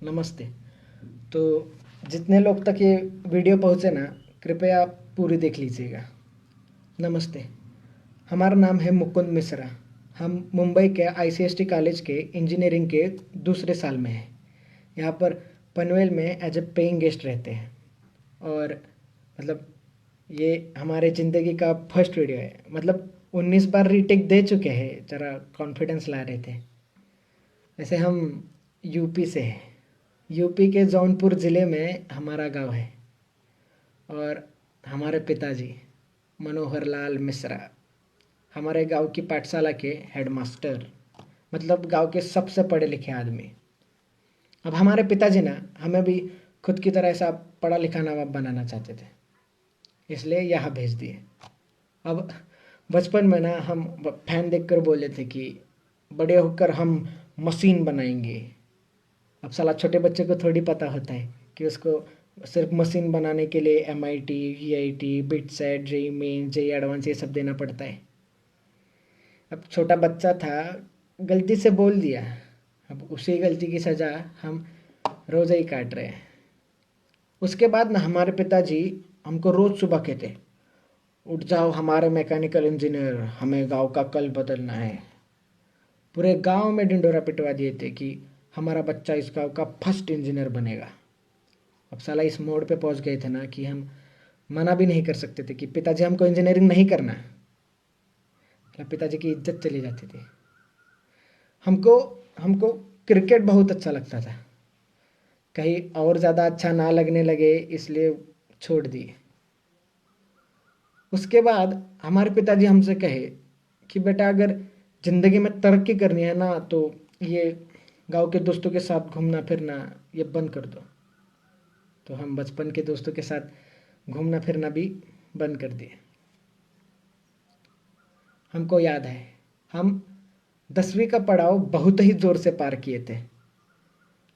नमस्ते। तो जितने लोग तक ये वीडियो पहुँचे ना, कृपया पूरी देख लीजिएगा। नमस्ते। हमारा नाम है मुकुंद मिश्रा। हम मुंबई के आईसीएसटी कॉलेज के इंजीनियरिंग के दूसरे साल में हैं। यहाँ पर पनवेल में एज ए पेइंग गेस्ट रहते हैं। और मतलब ये हमारे ज़िंदगी का फर्स्ट वीडियो है। मतलब 19 बार रीटेक दे चुके हैं, ज़रा कॉन्फिडेंस ला रहे थे। वैसे हम यूपी से हैं। यूपी के जौनपुर ज़िले में हमारा गांव है। और हमारे पिताजी मनोहर लाल मिश्रा हमारे गांव की पाठशाला के हेडमास्टर, मतलब गांव के सबसे पढ़े लिखे आदमी। अब हमारे पिताजी ना हमें भी खुद की तरह ऐसा पढ़ा लिखा नवाब बनाना चाहते थे, इसलिए यहाँ भेज दिए। अब बचपन में ना हम फैन देखकर बोले थे कि बड़े होकर हम मशीन बनाएंगे। अब साला छोटे बच्चे को थोड़ी पता होता है कि उसको सिर्फ मशीन बनाने के लिए MIT, VIT, BITSAT, JEE Main, JEE Advance ये सब देना पड़ता है। अब छोटा बच्चा था, गलती से बोल दिया। अब उसी गलती की सज़ा हम रोज़ ही काट रहे हैं। उसके बाद ना हमारे पिताजी हमको रोज़ सुबह कहते, उठ जाओ हमारे मैकेनिकल इंजीनियर, हमें गांव का कल बदलना है। पूरे गांव में ढिंडोरा पिटवा दिए थे कि हमारा बच्चा इस गांव का फर्स्ट इंजीनियर बनेगा। अब साला इस मोड़ पे पहुंच गए थे ना कि हम मना भी नहीं कर सकते थे कि पिताजी हमको इंजीनियरिंग नहीं करना। मतलब पिताजी की इज्जत चली जाती थी। हमको हमको क्रिकेट बहुत अच्छा लगता था। कहीं और ज़्यादा अच्छा ना लगने लगे इसलिए छोड़ दिए। उसके बाद हमारे पिताजी हमसे कहे कि बेटा अगर ज़िंदगी में तरक्की करनी है ना तो ये गांव के दोस्तों के साथ घूमना फिरना ये बंद कर दो। तो हम बचपन के दोस्तों के साथ घूमना फिरना भी बंद कर दिए। हमको याद है हम 10वीं का पड़ाव बहुत ही ज़ोर से पार किए थे।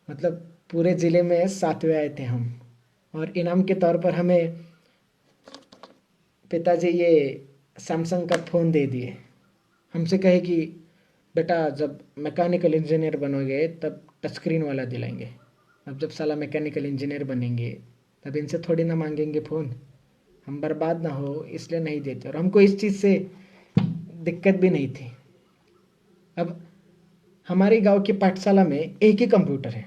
मतलब पूरे ज़िले में 7वें आए थे हम। और इनाम के तौर पर हमें पिताजी ये सैमसंग का फ़ोन दे दिए। हमसे कहे कि बेटा जब मैकेनिकल इंजीनियर बनोगे तब टच स्क्रीन वाला दिलाएंगे। अब जब साला मैकेनिकल इंजीनियर बनेंगे तब इनसे थोड़ी ना मांगेंगे फ़ोन। हम बर्बाद ना हो इसलिए नहीं देते। और हमको इस चीज़ से दिक्कत भी नहीं थी। अब हमारी गांव की पाठशाला में एक ही कंप्यूटर है।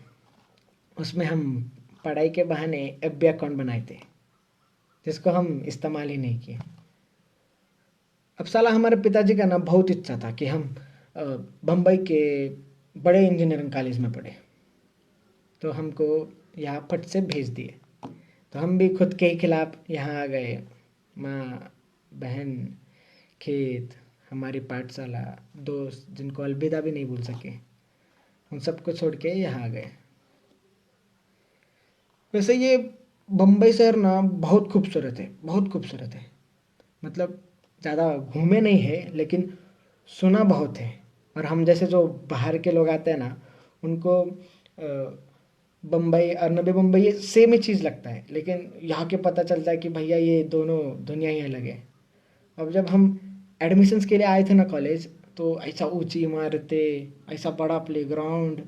उसमें हम पढ़ाई के बहाने FB अकाउंट बनाए थे, जिसको हम इस्तेमाल ही नहीं किए। अब साला हमारे पिताजी का ना बहुत इच्छा था कि हम बम्बई के बड़े इंजीनियरिंग कॉलेज में पढ़े। तो हमको यहाँ फट से भेज दिए। तो हम भी खुद के ही खिलाफ यहाँ आ गए। माँ, बहन, खेत, हमारी पाठशाला, दोस्त जिनको अलविदा भी नहीं भूल सके, उन सबको छोड़ के यहाँ आ गए। वैसे ये बम्बई शहर ना बहुत खूबसूरत है, बहुत खूबसूरत है। मतलब ज़्यादा घूमे नहीं है लेकिन सुना बहुत है। और हम जैसे जो बाहर के लोग आते हैं ना उनको बम्बई और नवी मुंबई ये सेम ही चीज़ लगता है, लेकिन यहाँ के पता चलता है कि भैया ये दोनों दुनिया ही अलग है। अब जब हम एडमिशन्स के लिए आए थे ना कॉलेज, तो ऐसा ऊंची इमारतें, ऐसा बड़ा प्लेग्राउंड,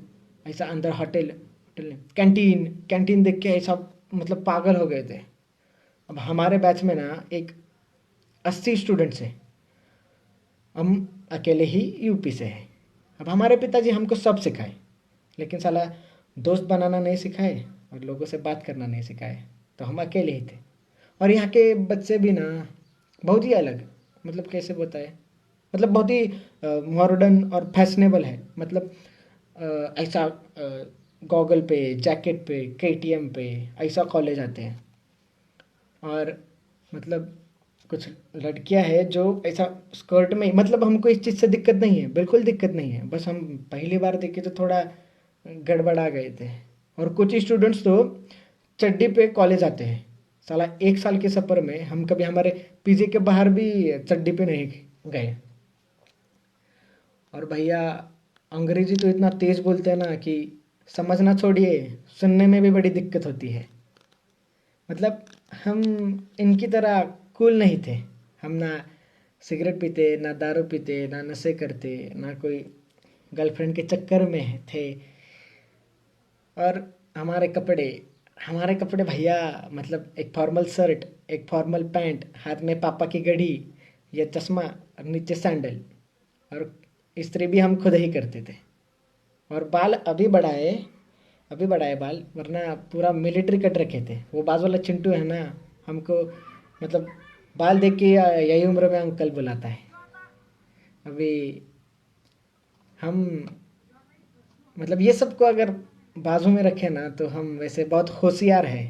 ऐसा अंदर होटल होटल कैंटीन कैंटीन देख के ऐसा मतलब पागल हो गए थे। अब हमारे बैच में ना एक 80 स्टूडेंट्स हैं। हम अकेले ही यूपी से हैं। अब हमारे पिताजी हमको सब सिखाए, लेकिन साला दोस्त बनाना नहीं सिखाए और लोगों से बात करना नहीं सिखाए। तो हम अकेले ही थे। और यहाँ के बच्चे भी ना बहुत ही अलग, मतलब कैसे बताए, मतलब बहुत ही मॉडर्न और फैशनेबल है। मतलब ऐसा गॉगल पे, जैकेट पे, KTM पे ऐसा कॉलेज आते हैं। और मतलब कुछ लड़कियां हैं जो ऐसा स्कर्ट में, मतलब हमको इस चीज़ से दिक्कत नहीं है, बिल्कुल दिक्कत नहीं है। बस हम पहली बार देखे तो थोड़ा गड़बड़ा गए थे। और कुछ स्टूडेंट्स तो चड्डी पे कॉलेज आते हैं। साला 1 साल के सफ़र में हम कभी हमारे PG के बाहर भी चड्डी पे नहीं गए। और भैया अंग्रेजी तो इतना तेज़ बोलते हैं ना कि समझना छोड़िए, सुनने में भी बड़ी दिक्कत होती है। मतलब हम इनकी तरह कूल नहीं थे। हम ना सिगरेट पीते, ना दारू पीते, ना नशे करते, ना कोई गर्लफ्रेंड के चक्कर में थे। और हमारे कपड़े हमारे कपड़े भैया, मतलब एक फॉर्मल शर्ट, एक फॉर्मल पैंट, हाथ में पापा की घड़ी या चश्मा और नीचे सैंडल। और इस्त्री भी हम खुद ही करते थे। और बाल अभी बढ़ाए बाल, वरना पूरा मिलिट्री कट रखे थे। वो बाजू वाला चिंटू है ना, हमको मतलब बाल देख के यही उम्र में अंकल बुलाता है। अभी हम मतलब ये सब को अगर बाजू में रखें ना, तो हम वैसे बहुत होशियार है।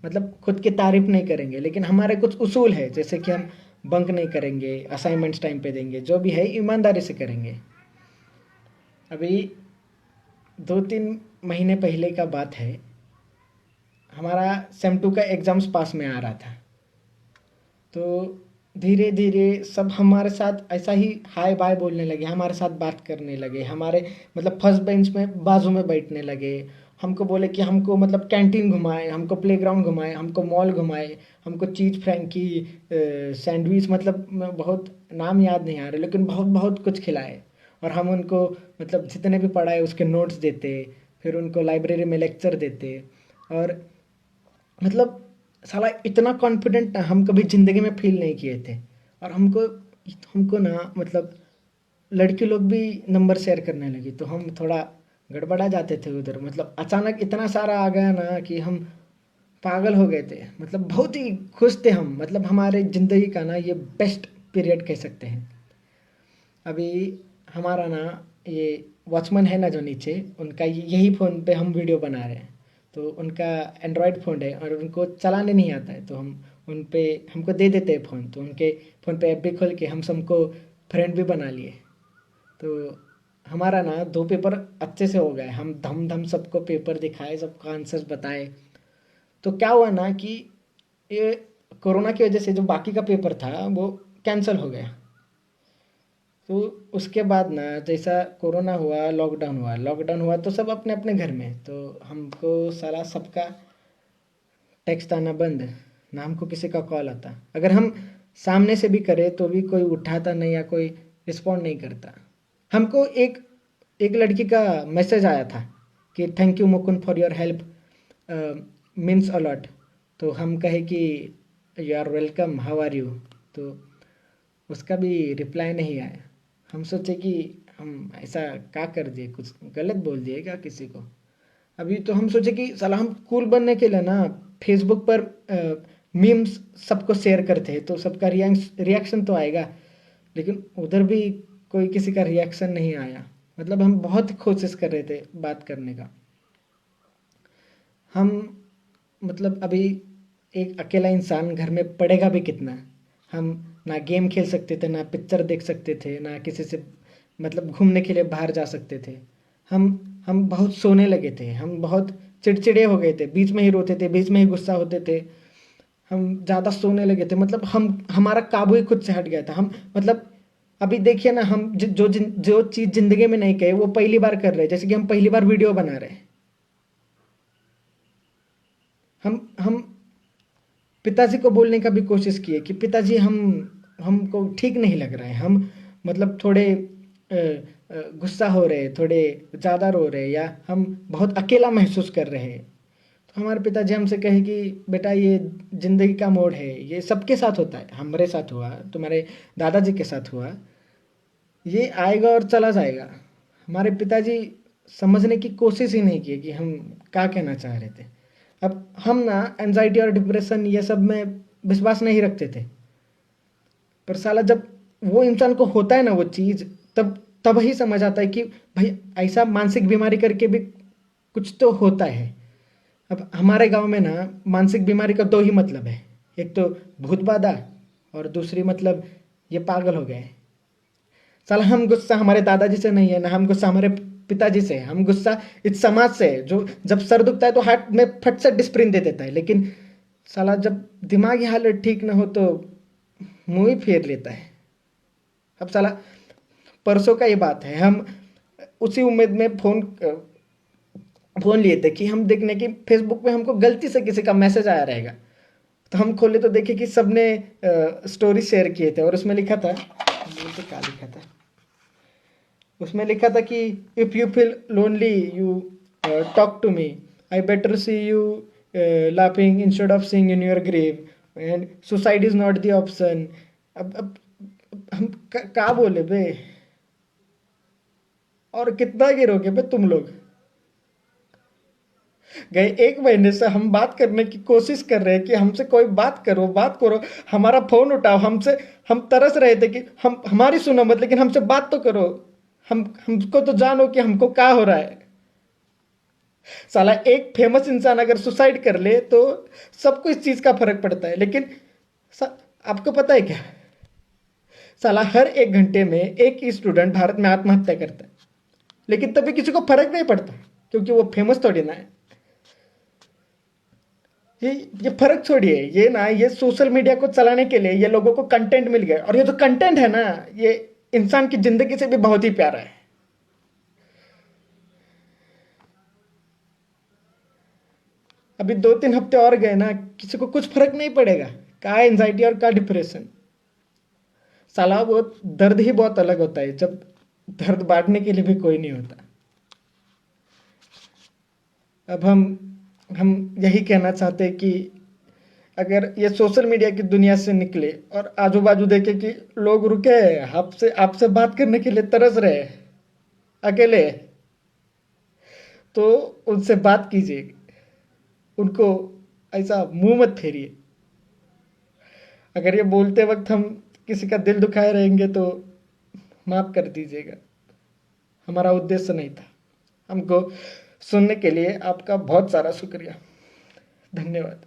मतलब खुद की तारीफ नहीं करेंगे, लेकिन हमारे कुछ उसूल है, जैसे कि हम बंक नहीं करेंगे, असाइनमेंट्स टाइम पे देंगे, जो भी है ईमानदारी से करेंगे। अभी 2-3 महीने पहले का बात है, हमारा सेम टू का एग्ज़ाम्स पास में आ रहा था। तो धीरे धीरे सब हमारे साथ ऐसा ही हाय बाय बोलने लगे, हमारे साथ बात करने लगे, हमारे मतलब फर्स्ट बेंच में बाजू में बैठने लगे। हमको बोले कि हमको मतलब कैंटीन घुमाए, हमको प्लेग्राउंड घुमाए, हमको मॉल घुमाए, हमको चीज़ फ्रैंकी, सैंडविच, मतलब बहुत नाम याद नहीं आ रहे, लेकिन बहुत बहुत कुछ खिलाए। और हम उनको मतलब जितने भी पढ़ाए उसके नोट्स देते, फिर उनको लाइब्रेरी में लेक्चर देते। और मतलब साला इतना कॉन्फिडेंट ना हम कभी ज़िंदगी में फील नहीं किए थे। और हमको हमको ना मतलब लड़के लोग भी नंबर शेयर करने लगी, तो हम थोड़ा गड़बड़ा जाते थे उधर। मतलब अचानक इतना सारा आ गया ना कि हम पागल हो गए थे। मतलब बहुत ही खुश थे हम, मतलब हमारे ज़िंदगी का ना ये बेस्ट पीरियड कह सकते हैं। अभी हमारा ना ये वॉचमैन है ना जो नीचे, उनका यही फ़ोन पे हम वीडियो बना रहे हैं। तो उनका एंड्रॉयड फ़ोन है और उनको चलाने नहीं आता है, तो हम उन पे हमको दे देते हैं फ़ोन। तो उनके फ़ोन पे ऐप भी खोल के हम सबको फ्रेंड भी बना लिए। तो हमारा ना 2 पेपर अच्छे से हो गए, हम धम धम सबको पेपर दिखाए, सबको आंसर्स बताए। तो क्या हुआ ना कि ये कोरोना की वजह से जो बाकी का पेपर था वो कैंसिल हो गया। तो उसके बाद ना जैसा कोरोना हुआ, लॉकडाउन हुआ तो सब अपने अपने घर में। तो हमको सारा सबका टेक्स्ट आना बंद, ना हमको किसी का कॉल आता। अगर हम सामने से भी करें तो भी कोई उठाता नहीं या कोई रिस्पॉन्ड नहीं करता। हमको एक एक लड़की का मैसेज आया था कि thank you Mukund for your help, means a lot. तो हम कहे कि you are welcome, how are you. तो उसका भी रिप्लाई नहीं आया। हम सोचे कि हम ऐसा क्या कर दिए, कुछ गलत बोल दिए क्या किसी को। अभी तो हम सोचे कि साला हम कूल बनने के लिए ना फेसबुक पर मीम्स सबको शेयर करते हैं, तो सबका रिएक्शन तो आएगा। लेकिन उधर भी कोई किसी का रिएक्शन नहीं आया। मतलब हम बहुत कोशिश कर रहे थे बात करने का। हम मतलब अभी एक अकेला इंसान घर में पढ़ेगा भी कितना। हम ना गेम खेल सकते थे, ना पिक्चर देख सकते थे, ना किसी से मतलब घूमने के लिए बाहर जा सकते थे। हम हम बहुत सोने लगे थे, हम बहुत चिड़चिड़े हो गए थे, बीच में ही रोते थे, बीच में ही गुस्सा होते थे। हम ज़्यादा सोने लगे थे, मतलब हम हमारा काबू ही खुद से हट गया था। हम मतलब अभी देखिए ना, हम जो चीज़ ज़िंदगी में नहीं कहे वो पहली बार कर रहे हैं। जैसे कि हम पहली बार वीडियो बना रहे हैं। हम पिताजी को बोलने का भी कोशिश किए कि पिताजी हमको ठीक नहीं लग रहा है। हम मतलब थोड़े गुस्सा हो रहे, थोड़े ज़्यादा रो रहे, या हम बहुत अकेला महसूस कर रहे हैं। तो हमारे पिताजी हमसे कहे कि बेटा ये ज़िंदगी का मोड़ है, ये सबके साथ होता है। हमारे साथ हुआ, तुम्हारे दादाजी के साथ हुआ, ये आएगा और चला जाएगा। हमारे पिताजी समझने की कोशिश ही नहीं की कि हम क्या कहना चाह रहे थे। अब हम ना एंजाइटी और डिप्रेशन ये सब में विश्वास नहीं रखते थे। पर साला जब वो इंसान को होता है ना वो चीज़, तब तब ही समझ आता है कि भाई ऐसा मानसिक बीमारी करके भी कुछ तो होता है। अब हमारे गांव में ना मानसिक बीमारी का दो ही मतलब है, एक तो भूत बाधा, और दूसरी मतलब ये पागल हो गए। साला हम गुस्सा हमारे दादाजी से नहीं है, ना हम गुस्सा हमारे पिताजी से है। हम गुस्सा इस समाज से है, जो जब सर दुखता है तो हाथ में फट से डिस्प्रिन दे देता है, लेकिन साला जब दिमागी हालत ठीक ना हो तो मुंह ही फेर लेता है। अब साला परसों का ये बात है, हम उसी उम्मीद में फ़ोन लिए थे कि हम देखने की फेसबुक पे हमको गलती से किसी का मैसेज आया रहेगा। तो हम खोले तो देखे कि सबने स्टोरी शेयर किए थे, और उसमें लिखा था, तो क्या लिखा था उसमें लिखा था कि if you feel lonely you talk to me, I better see you laughing instead of seeing in your grave, and suicide is not the option. अब हम क्या बोले बे? और कितना गिरोगे बे तुम लोग? गए 1 महीने से हम बात करने की कोशिश कर रहे हैं कि हमसे कोई बात करो, हमारा फोन उठाओ, हमसे हम तरस रहे थे कि हम हमारी सुनो मत, लेकिन हमसे बात तो करो, हमको तो जानो कि हमको क्या हो रहा है। साला एक फेमस इंसान अगर सुसाइड कर ले तो सबको इस चीज का फर्क पड़ता है, लेकिन आपको पता है क्या? साला हर 1 घंटे में एक स्टूडेंट भारत में आत्महत्या करता है, लेकिन तभी किसी को फर्क नहीं पड़ता, क्योंकि वो फेमस थोड़ी ना है। ये फर्क छोड़िए, ये ना, ये सोशल मीडिया को चलाने के लिए ये लोगों को कंटेंट मिल गया, और ये जो कंटेंट है ना, ये इंसान की जिंदगी से भी बहुत ही प्यारा है। अभी 2-3 हफ्ते और गए ना, किसी को कुछ फर्क नहीं पड़ेगा। क्या एंजाइटी और क्या डिप्रेशन। साला वो दर्द ही बहुत अलग होता है जब दर्द बांटने के लिए भी कोई नहीं होता। अब हम यही कहना चाहते हैं कि अगर ये सोशल मीडिया की दुनिया से निकले और आजू बाजू देखे कि लोग रुके हैं, आपसे आपसे बात करने के लिए तरस रहे हैं, अकेले, तो उनसे बात कीजिए, उनको ऐसा मुंह मत फेरिए। अगर ये बोलते वक्त हम किसी का दिल दुखाए रहेंगे तो माफ कर दीजिएगा, हमारा उद्देश्य नहीं था। हमको सुनने के लिए आपका बहुत सारा शुक्रिया, धन्यवाद।